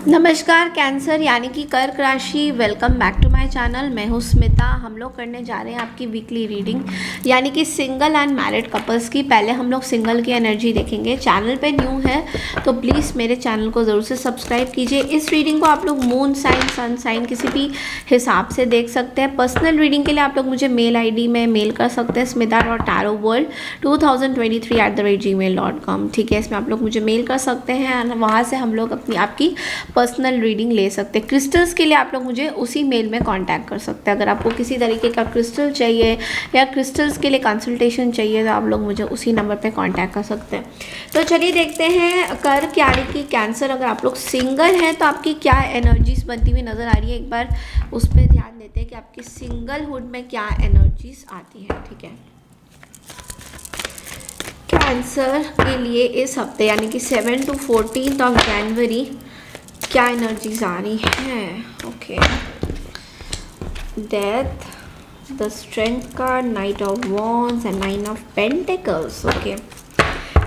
नमस्कार कैंसर यानी कि कर्क राशि। Welcome back to my channel. मैं हूँ स्मिता। हम लोग करने जा रहे हैं आपकी वीकली रीडिंग यानी कि सिंगल एंड मैरिड कपल्स की। पहले हम लोग सिंगल की एनर्जी देखेंगे। चैनल पे न्यू है तो प्लीज़ मेरे चैनल को ज़रूर से सब्सक्राइब कीजिए। इस रीडिंग को आप लोग मून साइन, सन साइन किसी भी हिसाब से देख सकते हैं। पर्सनल रीडिंग के लिए आप लोग मुझे मेल ID में मेल कर सकते हैं smita.tarotworld2023@gmail.com। ठीक है, इसमें आप लोग मुझे मेल कर सकते हैं। वहाँ से हम लोग अपनी आपकी पर्सनल रीडिंग ले सकते हैं। क्रिस्टल्स के लिए आप लोग मुझे उसी मेल में कांटेक्ट कर सकते हैं। अगर आपको किसी तरीके का क्रिस्टल चाहिए या क्रिस्टल्स के लिए कंसल्टेशन चाहिए तो आप लोग मुझे उसी नंबर पे कांटेक्ट कर सकते हैं। तो चलिए देखते हैं कर्क यानी कि कैंसर। अगर आप लोग सिंगल हैं तो आपकी क्या एनर्जीज बनती हुई नज़र आ रही है, एक बार उस पर ध्यान देते हैं कि आपकी सिंगलहुड में क्या एनर्जीज आती है। ठीक है, कैंसर के लिए इस हफ्ते यानी कि 7 to 14 जनवरी क्या एनर्जीज आ रही हैं। Okay, death, the strength card, night of wands and 9 of pentacles. Okay,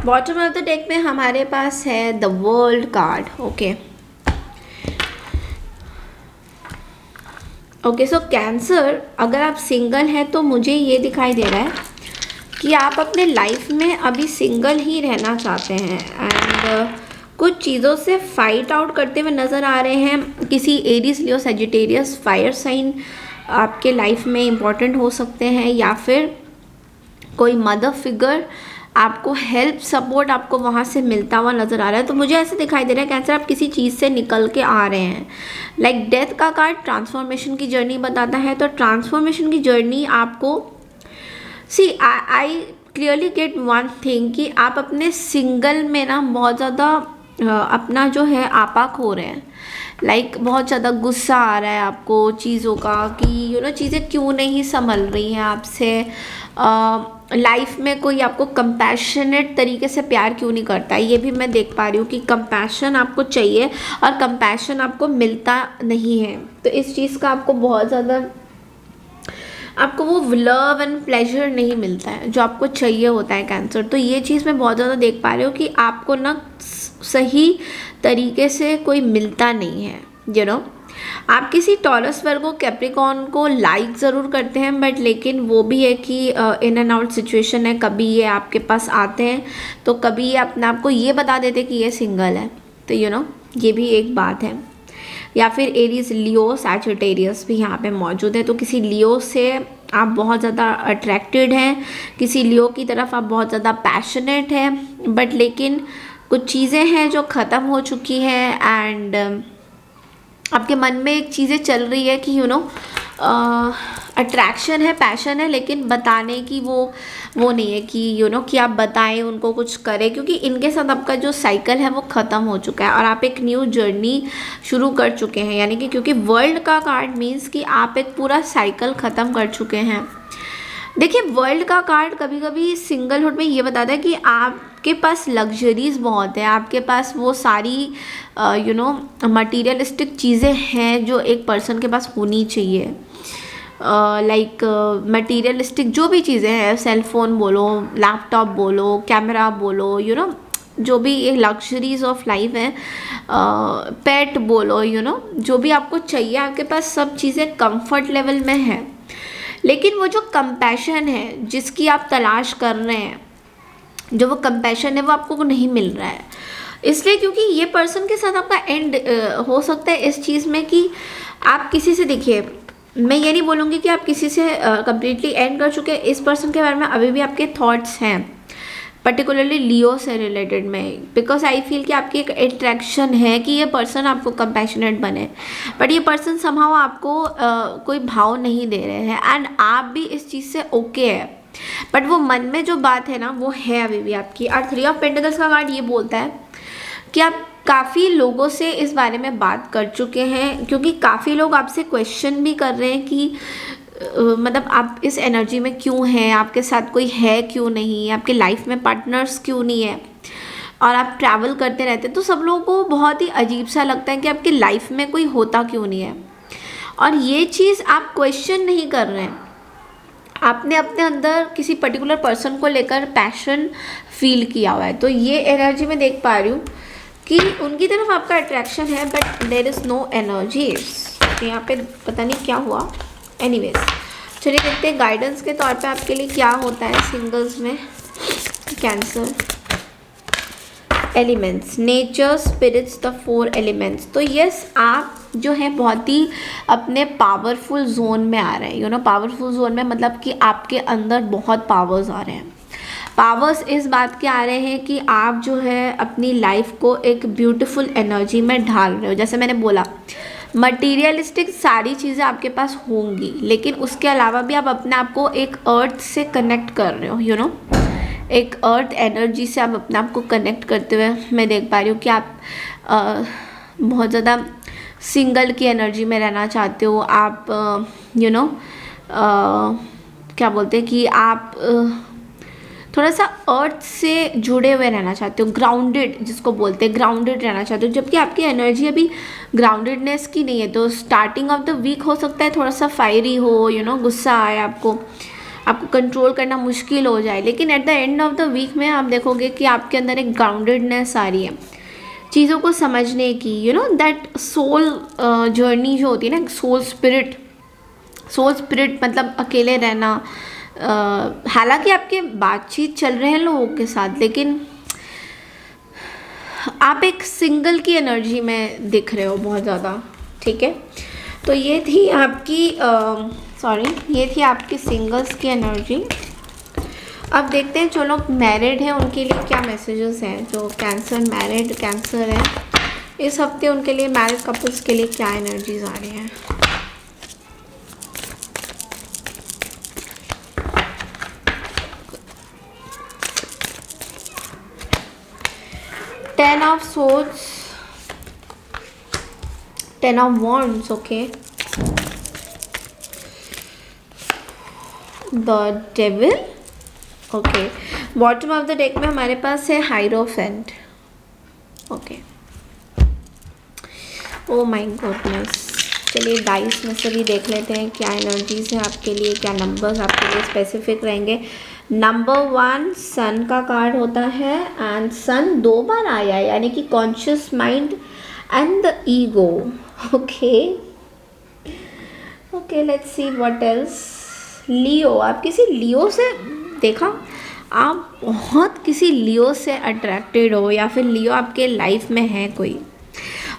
bottom of the deck में हमारे पास है the world card. Okay okay, so cancer अगर आप सिंगल हैं तो मुझे ये दिखाई दे रहा है कि आप अपने लाइफ में अभी सिंगल ही रहना चाहते हैं एंड कुछ चीज़ों से फाइट आउट करते हुए नज़र आ रहे हैं। किसी एरीज, लियो, सेजिटेरियस, फायर साइन आपके लाइफ में इम्पॉर्टेंट हो सकते हैं या फिर कोई मदर फिगर आपको हेल्प सपोर्ट आपको वहाँ से मिलता हुआ नज़र आ रहा है। तो मुझे ऐसे दिखाई दे रहा है कैंसर आप किसी चीज़ से निकल के आ रहे हैं। लाइक डेथ का कार्ड ट्रांसफॉर्मेशन की जर्नी बताता है, तो ट्रांसफॉर्मेशन की जर्नी आपको see I clearly get one thing कि आप अपने सिंगल में ना बहुत ज़्यादा अपना जो है आपा खो रहे हैं। लाइक बहुत ज़्यादा गुस्सा आ रहा है आपको चीज़ों का कि चीज़ें क्यों नहीं संभल रही हैं आपसे। लाइफ में कोई आपको कंपैशनेट तरीके से प्यार क्यों नहीं करता है, ये भी मैं देख पा रही हूँ कि कंपैशन आपको चाहिए और कंपैशन आपको मिलता नहीं है। तो इस चीज़ का आपको बहुत ज़्यादा आपको वो लव एंड प्लेजर नहीं मिलता है जो आपको चाहिए होता है कैंसर। तो ये चीज़ मैं बहुत ज़्यादा देख पा रही हूँ कि आपको ना सही तरीके से कोई मिलता नहीं है। आप किसी टॉरस वर्गो कैप्रिकॉर्न को लाइक ज़रूर करते हैं, बट लेकिन वो भी है कि इन एंड आउट सिचुएशन है। कभी ये आपके पास आते हैं तो कभी ये अपने आप को ये बता देते कि ये सिंगल है। तो ये भी एक बात है। या फिर एरीज, लियो, सैजिटेरियस भी यहाँ पे मौजूद है। तो किसी लियो से आप बहुत ज़्यादा अट्रैक्टेड हैं, किसी लियो की तरफ आप बहुत ज़्यादा पैशनेट हैं, बट लेकिन कुछ चीज़ें हैं जो ख़त्म हो चुकी हैं एंड आपके मन में एक चीज़ें चल रही है कि अट्रैक्शन है, पैशन है, लेकिन बताने की वो नहीं है कि कि आप बताएं उनको, कुछ करें, क्योंकि इनके साथ आपका जो साइकिल है वो ख़त्म हो चुका है और आप एक न्यू जर्नी शुरू कर चुके हैं। यानी कि क्योंकि वर्ल्ड का कार्ड मीन्स कि आप एक पूरा साइकिल ख़त्म कर चुके हैं। देखिए, वर्ल्ड का कार्ड कभी कभी सिंगलहुड में ये बताता है कि आपके पास लग्जरीज बहुत है, आपके पास वो सारी मटीरियलिस्टिक चीज़ें हैं जो एक पर्सन के पास होनी चाहिए। लाइक मटीरियलिस्टिक जो भी चीज़ें हैं, सेल फोन बोलो, लैपटॉप बोलो, कैमरा बोलो, जो भी ये लग्जरीज ऑफ लाइफ है, पेट बोलो, जो भी आपको चाहिए आपके पास सब चीज़ें कंफर्ट लेवल में है। लेकिन वो जो कंपैशन है जिसकी आप तलाश कर रहे हैं, जो वो कंपैशन है वो आपको नहीं मिल रहा है। इसलिए क्योंकि ये पर्सन के साथ आपका एंड हो सकता है इस चीज़ में कि आप किसी से, देखिए मैं ये नहीं बोलूँगी कि आप किसी से कम्प्लीटली एंड कर चुके हैं। इस पर्सन के बारे में अभी भी आपके थॉट्स हैं, पर्टिकुलरली लियो से रिलेटेड में, बिकॉज आई फील कि आपकी एक अट्रैक्शन है कि ये पर्सन आपको कंपैशनेट बने, बट ये पर्सन समहाउ आपको कोई भाव नहीं दे रहे हैं एंड आप भी इस चीज़ से ओके है, बट वो मन में जो बात है ना वो है अभी भी आपकी। और 3 ऑफ पेंटिकल्स का कार्ड ये बोलता है कि आप काफ़ी लोगों से इस बारे में बात कर चुके हैं, क्योंकि काफ़ी लोग आपसे क्वेश्चन भी कर रहे हैं कि मतलब आप इस एनर्जी में क्यों हैं, आपके साथ कोई है क्यों नहीं, आपके लाइफ में पार्टनर्स क्यों नहीं है, और आप ट्रैवल करते रहते हैं। तो सब लोगों को बहुत ही अजीब सा लगता है कि आपकी लाइफ में कोई होता क्यों नहीं है, और ये चीज़ आप क्वेश्चन नहीं कर रहे हैं। आपने अपने अंदर किसी पर्टिकुलर पर्सन को लेकर पैशन फील किया हुआ है। तो ये एनर्जी में देख पा रही हूँ कि उनकी तरफ आपका अट्रैक्शन है but there is no energies. यहाँ पे पता नहीं क्या हुआ। एनीवेज चलिए देखते हैं गाइडेंस के तौर पे आपके लिए क्या होता है सिंगल्स में। Cancer elements, nature, spirits, the 4 elements. तो यस, आप जो है बहुत ही अपने पावरफुल जोन में आ रहे हैं। यू नो पावरफुल जोन में मतलब कि आपके अंदर बहुत पावर्स आ रहे हैं। पावर्स इस बात के आ रहे हैं कि आप जो है अपनी लाइफ को एक ब्यूटीफुल एनर्जी में ढाल रहे हो। जैसे मैंने बोला, मटीरियलिस्टिक सारी चीज़ें आपके पास होंगी, लेकिन उसके अलावा भी आप अपने आप को एक अर्थ से कनेक्ट कर रहे हो। यू नो एक अर्थ एनर्जी से आप अपने आप को कनेक्ट करते हुए मैं देख पा रही हूँ कि आप बहुत ज़्यादा सिंगल की एनर्जी में रहना चाहते हो। आप यू नो क्या बोलते हैं कि आप थोड़ा सा अर्थ से जुड़े हुए रहना चाहते हो, ग्राउंडेड जिसको बोलते हैं, ग्राउंडेड रहना चाहते हो, जबकि आपकी एनर्जी अभी ग्राउंडेडनेस की नहीं है। तो स्टार्टिंग ऑफ द वीक हो सकता है थोड़ा सा फायरी हो, यू नो गुस्सा आए आपको कंट्रोल करना मुश्किल हो जाए, लेकिन at the end of the week में आप देखोगे कि आपके अंदर एक ग्राउंडेडनेस आ रही है चीज़ों को समझने की। You know that soul journey जो होती है ना, सोल स्पिरिट मतलब अकेले रहना। हालांकि आपके बातचीत चल रहे हैं लोगों के साथ, लेकिन आप एक सिंगल की एनर्जी में दिख रहे हो बहुत ज़्यादा। ठीक है, तो ये थी आपकी ये थी आपकी सिंगल्स की एनर्जी। अब देखते हैं जो लोग मैरिड हैं उनके लिए क्या मैसेजेस हैं। जो मैरिड कैंसर है इस हफ्ते, उनके लिए मैरिड कपल्स के लिए क्या एनर्जीज आ रही हैं। Ten of Swords, Ten of Wands, okay. The Devil, okay. Bottom of the deck में हमारे पास है हाइरोफेंट, ओके। Oh my goodness. चलिए डाइस में से भी देख लेते हैं क्या एनर्जीज है आपके लिए, क्या नंबर्स आपके लिए स्पेसिफिक रहेंगे। नंबर 1 सन का कार्ड होता है, एंड सन 2 बार आया है, यानी कि conscious mind and the ego. Okay let's see what else. Leo, आप किसी लियो से देखा, आप बहुत किसी लियो से अट्रैक्टेड हो, या फिर लियो आपके लाइफ में है कोई।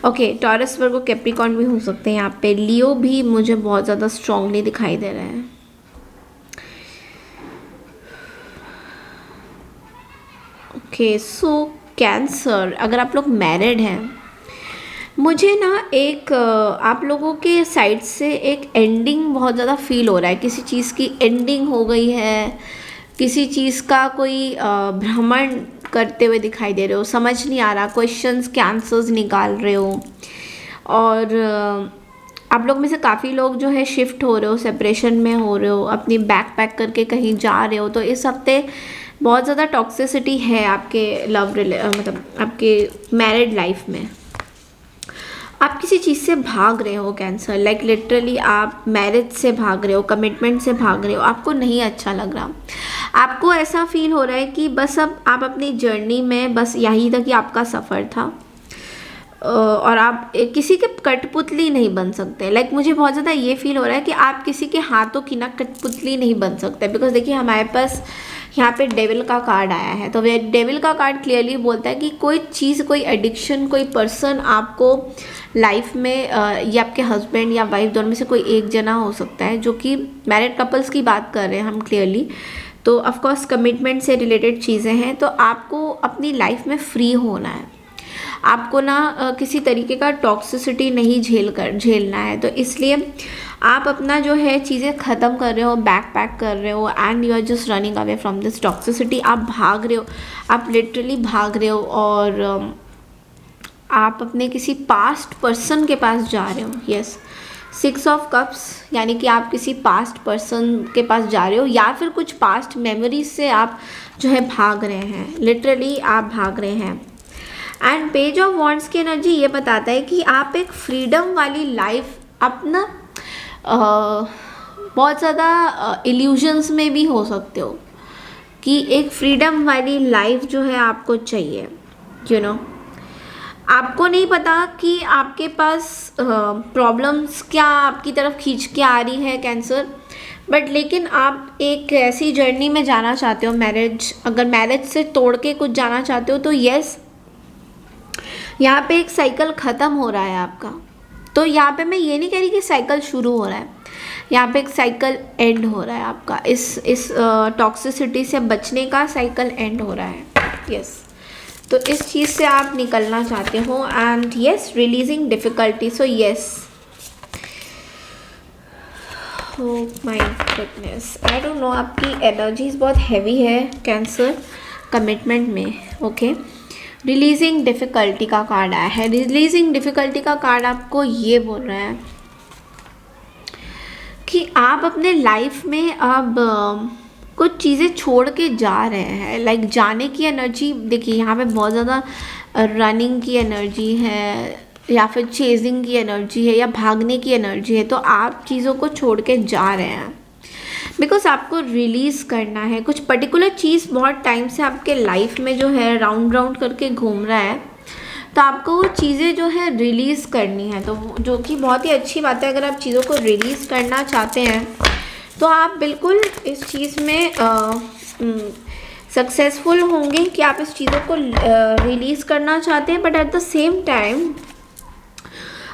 ओके, टॉरस, वर्गो, कैप्रिकॉर्न भी हो सकते हैं यहाँ पे। लियो भी मुझे बहुत ज़्यादा स्ट्रांगली दिखाई दे रहे हैं। ओके सो कैंसर, अगर आप लोग मैरिड हैं, मुझे ना एक आप लोगों के साइड से एक एंडिंग बहुत ज़्यादा फील हो रहा है। किसी चीज़ की एंडिंग हो गई है, किसी चीज़ का कोई भ्रमण करते हुए दिखाई दे रहे हो, समझ नहीं आ रहा, क्वेश्चंस के आंसर्स निकाल रहे हो। और आप लोग में से काफ़ी लोग जो है शिफ्ट हो रहे हो, सेपरेशन में हो रहे हो, अपनी बैग पैक करके कहीं जा रहे हो। तो इस हफ्ते बहुत ज़्यादा टॉक्सिसिटी है आपके मतलब आपके मैरिड लाइफ में। आप किसी चीज़ से भाग रहे हो कैंसर, लाइक लिटरली आप मैरिज से भाग रहे हो, कमिटमेंट से भाग रहे हो, आपको नहीं अच्छा लग रहा। आपको ऐसा फील हो रहा है कि बस अब आप अपनी जर्नी में बस यहीं तक ही आपका सफ़र था, और आप किसी के कठपुतली नहीं बन सकते। लाइक मुझे बहुत ज़्यादा ये फील हो रहा है कि आप किसी के हाथों की ना कठपुतली नहीं बन सकते। बिकॉज देखिए हमारे पास यहाँ पे डेविल का कार्ड आया है, तो वे डेविल का कार्ड क्लियरली बोलता है कि कोई चीज़, कोई एडिक्शन, कोई पर्सन आपको लाइफ में या आपके हस्बैंड या वाइफ दोनों में से कोई एक जना हो सकता है, जो कि मैरिड कपल्स की बात कर रहे हैं हम क्लियरली। तो ऑफकोर्स कमिटमेंट से रिलेटेड चीज़ें हैं। तो आपको अपनी लाइफ में फ्री होना है, आपको ना किसी तरीके का टॉक्सिसिटी नहीं झेलना है। तो इसलिए आप अपना जो है चीज़ें ख़त्म कर रहे हो, बैक पैक कर रहे हो, and you are just running away from this toxicity. आप भाग रहे हो, आप लिटरली भाग रहे हो, और आप अपने किसी पास्ट पर्सन के पास जा रहे हो। यस, 6 ऑफ कप्स, यानी कि आप किसी पास्ट पर्सन के पास जा रहे हो, या फिर कुछ पास्ट मेमोरीज से आप जो है भाग रहे हैं, लिटरली आप भाग रहे हैं। एंड पेज ऑफ वॉन्ड्स की एनर्जी ये बताता है कि आप एक फ्रीडम वाली लाइफ अपना बहुत ज़्यादा इल्यूजन्स में भी हो सकते हो, कि एक फ्रीडम वाली लाइफ जो है आपको चाहिए। यू नो आपको नहीं पता कि आपके पास प्रॉब्लम्स क्या आपकी तरफ खींच के आ रही है कैंसर, बट लेकिन आप एक ऐसी जर्नी में जाना चाहते हो, मैरिज, अगर मैरिज से तोड़ के कुछ जाना चाहते हो तो यस, यहाँ पे एक साइकिल ख़त्म हो रहा है आपका। तो यहाँ पे मैं ये नहीं कह रही कि साइकिल शुरू हो रहा है, यहाँ पे एक साइकिल एंड हो रहा है आपका, इस टॉक्सिसिटी से बचने का साइकिल एंड हो रहा है। यस, तो इस चीज़ से आप निकलना चाहते हो and yes, releasing difficulty. So yes, oh my goodness, I don't know, आपकी एनर्जीज बहुत हैवी है कैंसर कमिटमेंट में। ओके, रिलीजिंग डिफ़िकल्टी का कार्ड आया है। रिलीजिंग डिफ़िकल्टी का कार्ड आपको ये बोल रहा है कि आप अपने लाइफ में अब कुछ चीज़ें छोड़ के जा रहे हैं। लाइक जाने की एनर्जी, देखिए यहाँ पे बहुत ज़्यादा रनिंग की एनर्जी है या फिर चेजिंग की एनर्जी है या भागने की एनर्जी है। तो आप चीज़ों को छोड़ के जा रहे हैं बिकॉज आपको रिलीज़ करना है। कुछ पर्टिकुलर चीज़ बहुत टाइम से आपके लाइफ में जो है राउंड राउंड करके घूम रहा है, तो आपको वो चीज़ें जो है रिलीज़ करनी है। तो जो कि बहुत ही अच्छी बात है, अगर आप चीज़ों को रिलीज़ करना चाहते हैं तो आप बिल्कुल इस चीज़ में सक्सेसफुल होंगे कि आप इस चीज़ों को रिलीज़ करना चाहते हैं। But at the same time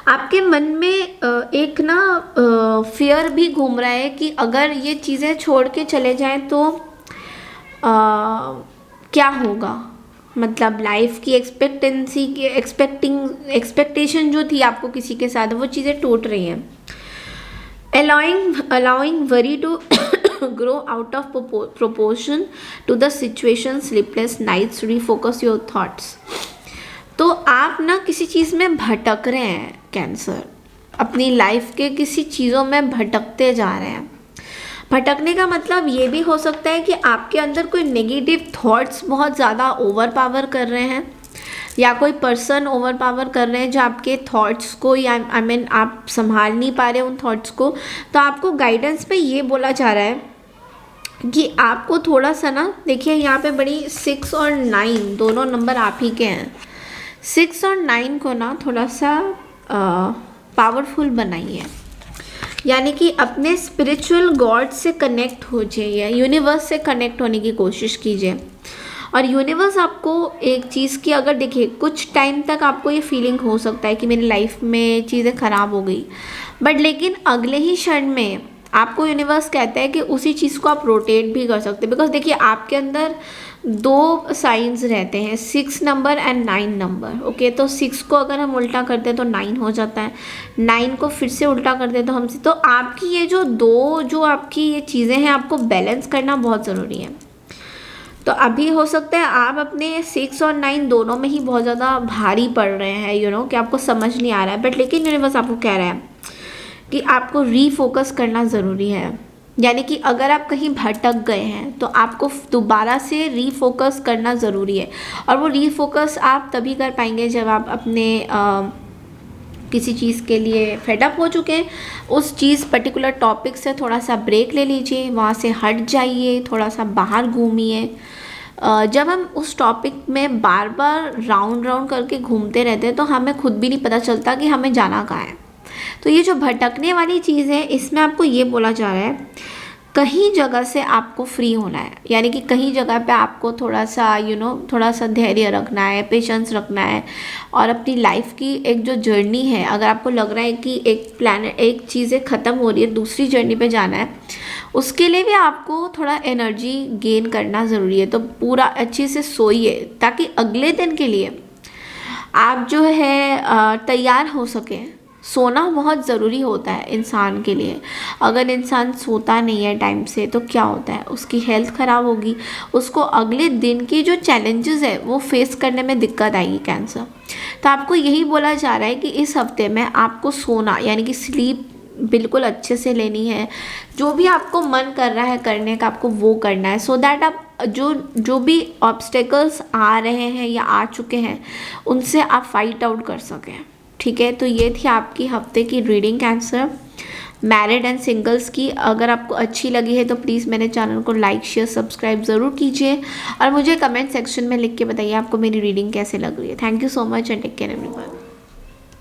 आपके मन में एक ना फियर भी घूम रहा है कि अगर ये चीज़ें छोड़ के चले जाएं तो क्या होगा। मतलब लाइफ की एक्सपेक्टेंसी की एक्सपेक्टेशन जो थी आपको किसी के साथ, वो चीज़ें टूट रही हैं। allowing worry to grow out of proportion to the situation, sleepless nights, refocus your thoughts। तो आप ना किसी चीज़ में भटक रहे हैं कैंसर, अपनी लाइफ के किसी चीज़ों में भटकते जा रहे हैं। भटकने का मतलब ये भी हो सकता है कि आपके अंदर कोई नेगेटिव थॉट्स बहुत ज़्यादा ओवर पावर कर रहे हैं या कोई पर्सन ओवर पावर कर रहे हैं जो आपके थॉट्स को, या आई मीन आप संभाल नहीं पा रहे उन थॉट्स को। तो आपको गाइडेंस पे ये बोला जा रहा है कि आपको थोड़ा सा ना, देखिए यहाँ पे बड़ी 6 और 9 दोनों नंबर आप ही के हैं। 6 और 9 को ना थोड़ा सा पावरफुल बनाइए, यानी कि अपने स्पिरिचुअल गॉड से कनेक्ट हो जाइए, यूनिवर्स से कनेक्ट होने की कोशिश कीजिए। और यूनिवर्स आपको एक चीज़ की, अगर देखिए कुछ टाइम तक आपको ये फीलिंग हो सकता है कि मेरी लाइफ में चीज़ें ख़राब हो गई, बट लेकिन अगले ही क्षण में आपको यूनिवर्स कहता है कि उसी चीज़ को आप रोटेट भी कर सकते हैं। बिकॉज देखिए आपके अंदर 2 साइंस रहते हैं, 6 नंबर एंड 9 नंबर। ओके, तो 6 को अगर हम उल्टा करते हैं तो 9 हो जाता है, 9 को फिर से उल्टा करते हैं तो हमसे, तो आपकी ये जो आपकी ये चीज़ें हैं, आपको बैलेंस करना बहुत ज़रूरी है। तो अभी हो सकता है आप अपने 6 और 9 दोनों में ही बहुत ज़्यादा भारी पड़ रहे हैं, कि आपको समझ नहीं आ रहा है। बट लेकिन यूनिवर्स आपको कह रहा है कि आपको रीफोकस करना ज़रूरी है। यानी कि अगर आप कहीं भटक गए हैं तो आपको दोबारा से रीफोकस करना ज़रूरी है। और वो रीफोकस आप तभी कर पाएंगे जब आप अपने किसी चीज़ के लिए फेडअप हो चुके हैं, उस चीज़ पर्टिकुलर टॉपिक से थोड़ा सा ब्रेक ले लीजिए, वहाँ से हट जाइए, थोड़ा सा बाहर घूमिए। जब हम उस टॉपिक में बार बार राउंड करके घूमते रहते हैं तो हमें खुद भी नहीं पता चलता कि हमें जाना कहाँ है। तो ये जो भटकने वाली चीज़ है, इसमें आपको ये बोला जा रहा है कहीं जगह से आपको फ्री होना है। यानी कि कहीं जगह पे आपको थोड़ा सा थोड़ा सा धैर्य रखना है, पेशेंस रखना है। और अपनी लाइफ की एक जो जर्नी है, अगर आपको लग रहा है कि एक चीज़ें ख़त्म हो रही है, दूसरी जर्नी पे जाना है, उसके लिए भी आपको थोड़ा एनर्जी गेन करना ज़रूरी है। तो पूरा अच्छे से सोइए ताकि अगले दिन के लिए आप जो है तैयार हो सकें। सोना बहुत ज़रूरी होता है इंसान के लिए। अगर इंसान सोता नहीं है टाइम से तो क्या होता है, उसकी हेल्थ ख़राब होगी, उसको अगले दिन की जो चैलेंजेस है वो फेस करने में दिक्कत आएगी कैंसर। तो आपको यही बोला जा रहा है कि इस हफ्ते में आपको सोना, यानी कि स्लीप बिल्कुल अच्छे से लेनी है। जो भी आपको मन कर रहा है करने का, आपको वो करना है, सो दैट आप जो भी ऑब्स्टेकल्स आ रहे हैं या आ चुके हैं उनसे आप फाइट आउट कर सकें। ठीक है, तो ये थी आपकी हफ्ते की reading cancer. Married and singles की। अगर आपको अच्छी लगी है तो प्लीज़ मेरे चैनल को लाइक शेयर सब्सक्राइब ज़रूर कीजिए और मुझे कमेंट सेक्शन में लिख के बताइए आपको मेरी रीडिंग कैसे लग रही है। Thank you so much and take care everyone.